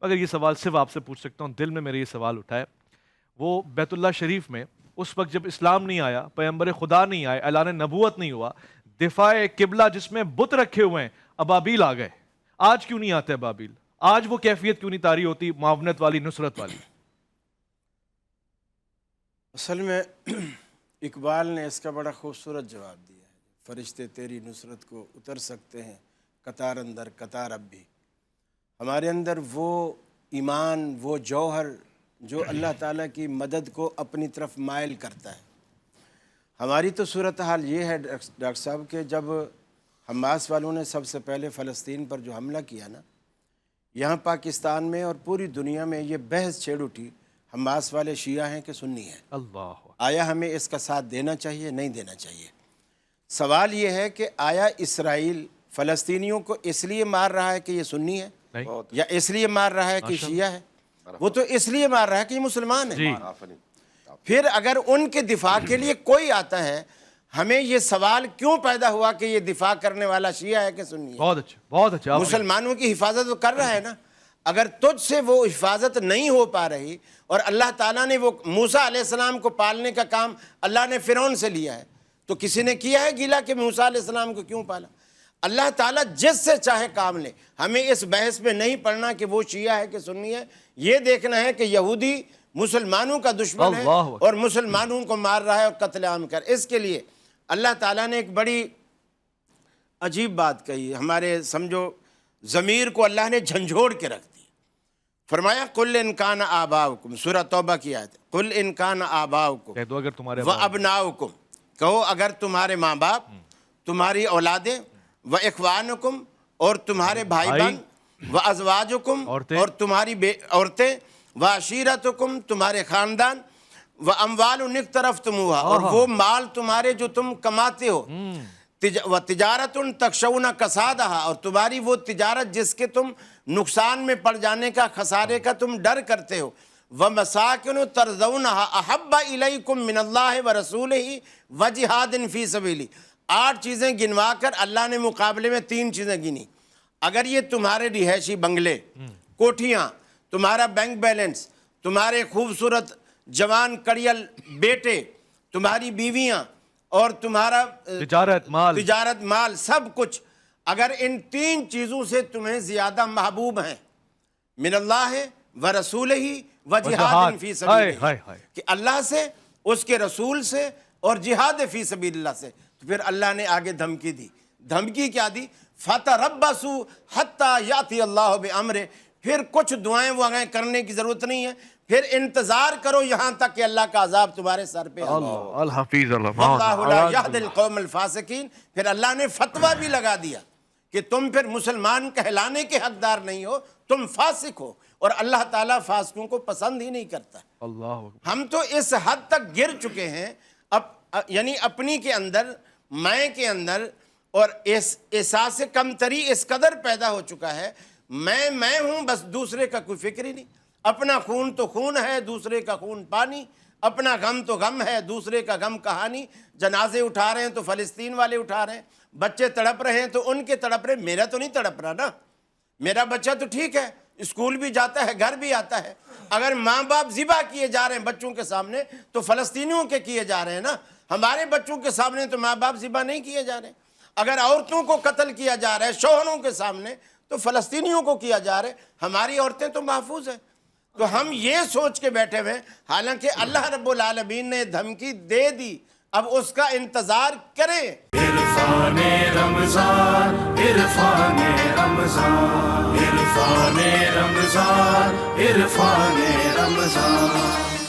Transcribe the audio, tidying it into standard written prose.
مگر یہ سوال صرف آپ سے پوچھ سکتا ہوں، دل میں میرے یہ سوال اٹھا ہے، وہ بیت اللہ شریف میں اس وقت جب اسلام نہیں آیا، پیغمبر خدا نہیں آئے، اعلان نبوت نہیں ہوا، دفاع قبلہ جس میں بت رکھے ہوئے ہیں، ابابیل آ گئے، آج کیوں نہیں آتے ابابیل؟ آج وہ کیفیت کیوں نہیں طاری ہوتی معاونت والی، نصرت والی؟ اصل میں اقبال نے اس کا بڑا خوبصورت جواب دیا ہے، فرشتے تیری نصرت کو اتر سکتے ہیں قطار اندر قطار اب بھی۔ ہمارے اندر وہ ایمان، وہ جوہر جو اللہ تعالیٰ کی مدد کو اپنی طرف مائل کرتا ہے۔ ہماری تو صورتحال یہ ہے ڈاکٹر صاحب کہ جب حماس والوں نے سب سے پہلے فلسطین پر جو حملہ کیا نا، یہاں پاکستان میں اور پوری دنیا میں یہ بحث چھیڑ اٹھی، حماس والے شیعہ ہیں کہ سنی ہیں، اللہ، آیا ہمیں اس کا ساتھ دینا چاہیے نہیں دینا چاہیے؟ سوال یہ ہے کہ آیا اسرائیل فلسطینیوں کو اس لیے مار رہا ہے کہ یہ سنی ہے، نہیں، یا اس لیے مار رہا ہے کہ شیعہ ہے؟ وہ تو اس لیے مار رہا ہے کہ یہ مسلمان ہے۔ پھر اگر ان کے دفاع کے لیے کوئی آتا ہے، ہمیں یہ سوال کیوں پیدا ہوا کہ یہ دفاع کرنے والا شیعہ ہے کہ سنی ہے؟ بہت اچھا، بہت اچھا۔ مسلمانوں کی حفاظت تو کر رہا ہے نا۔ اگر تجھ سے وہ حفاظت نہیں ہو پا رہی، اور اللہ تعالیٰ نے وہ موسیٰ علیہ السلام کو پالنے کا کام اللہ نے فرعون سے لیا ہے، تو کسی نے کیا ہے گیلا کہ موسیٰ علیہ السلام کو کیوں پالا؟ اللہ تعالیٰ جس سے چاہے کام لے۔ ہمیں اس بحث میں نہیں پڑھنا کہ وہ شیعہ ہے کہ سنی ہے، یہ دیکھنا ہے کہ یہودی مسلمانوں کا دشمن ہے اور مسلمانوں کو مار رہا ہے اور قتل عام کر۔ اس کے لیے اللہ تعالیٰ نے ایک بڑی عجیب بات کہی، ہمارے سمجھو ضمیر کو اللہ نے جھنجھوڑ کے رکھ دی۔ فرمایا قل ان کان آباؤکم، سورہ توبہ کی آیت، قل ان کان آباؤکم کہہ دو اگر تمہارے وابناؤکم، کہو اگر تمہارے ماں باپ، تمہاری اولادیں، واخوانکم اور تمہارے بھائی بہن، وازواجکم اور تمہاری عورتیں، وعشیرتکم تمہارے خاندان، واموال اقترفتموہا اور وہ مال تمہارے جو تم کماتے ہو، وتجارت تخشون کسادہا اور تمہاری وہ تجارت جس کے تم نقصان میں پڑ جانے کا، خسارے کا تم ڈر کرتے ہو، ومساکن ترضونہا احب الیکم من اللہ ورسولہ وجہاد فی سبیلہ۔ 8 چیزیں گنوا کر اللہ نے مقابلے میں 3 چیزیں گنی۔ اگر یہ تمہارے رہائشی بنگلے، کوٹھیاں، تمہارا بینک بیلنس، تمہارے خوبصورت جوان کڑیل بیٹے، تمہاری بیویاں اور تمہارا تجارت مال، سب کچھ اگر ان 3 چیزوں سے تمہیں زیادہ محبوب ہیں، من اللہ ورسولہ وجہاد فی سبیلہ، کہ اللہ سے، اس کے رسول سے اور جہاد فی سبیل اللہ سے، تو پھر اللہ نے آگے دھمکی دی۔ دھمکی کیا دی؟ فَتَرَبَّصُوا حَتَّى يَأْتِيَ اللَّهُ بِأَمْرِهِ۔ پھر کچھ دعائیں وغائیں کرنے کی ضرورت نہیں ہے، پھر انتظار کرو یہاں تک کہ اللہ کا عذاب تمہارے سر پہ الحفیظ وَاللَّهُ لَا يَهْدِي الْقَوْمَ الْفَاسِقِينَ۔ پھر اللہ نے فتویٰ بھی لگا دیا کہ تم پھر مسلمان کہلانے کے حقدار نہیں ہو، تم فاسق ہو، اور اللہ تعالیٰ فاسقوں کو پسند ہی نہیں کرتا۔ ہم تو اس حد تک گر چکے ہیں، یعنی اپنی کے اندر، میں کے اندر، اور احساس کمتری اس قدر پیدا ہو چکا ہے، میں ہوں، بس دوسرے کا کوئی فکر ہی نہیں۔ اپنا خون تو خون ہے، دوسرے کا خون پانی، اپنا غم تو غم ہے، دوسرے کا غم کہانی۔ جنازے اٹھا رہے ہیں تو فلسطین والے اٹھا رہے ہیں، بچے تڑپ رہے ہیں تو ان کے تڑپ رہے، میرا تو نہیں تڑپ رہا نا، میرا بچہ تو ٹھیک ہے، اسکول بھی جاتا ہے، گھر بھی آتا ہے۔ اگر ماں باپ ذبح کیے جا رہے ہیں بچوں کے سامنے تو فلسطینیوں کے کیے جا رہے ہیں نا، ہمارے بچوں کے سامنے تو ماں باپ ذبح نہیں کیے جا رہے ہیں۔ اگر عورتوں کو قتل کیا جا رہا ہے شوہروں کے سامنے تو فلسطینیوں کو کیا جا رہا ہے، ہماری عورتیں تو محفوظ ہیں۔ تو ہم یہ سوچ کے بیٹھے ہوئے، حالانکہ اللہ رب العالمین نے دھمکی دے دی، اب اس کا انتظار کریں۔ عرفان رمضان، عرفان رمضان، عرفان رمضان، عرفان رمضان۔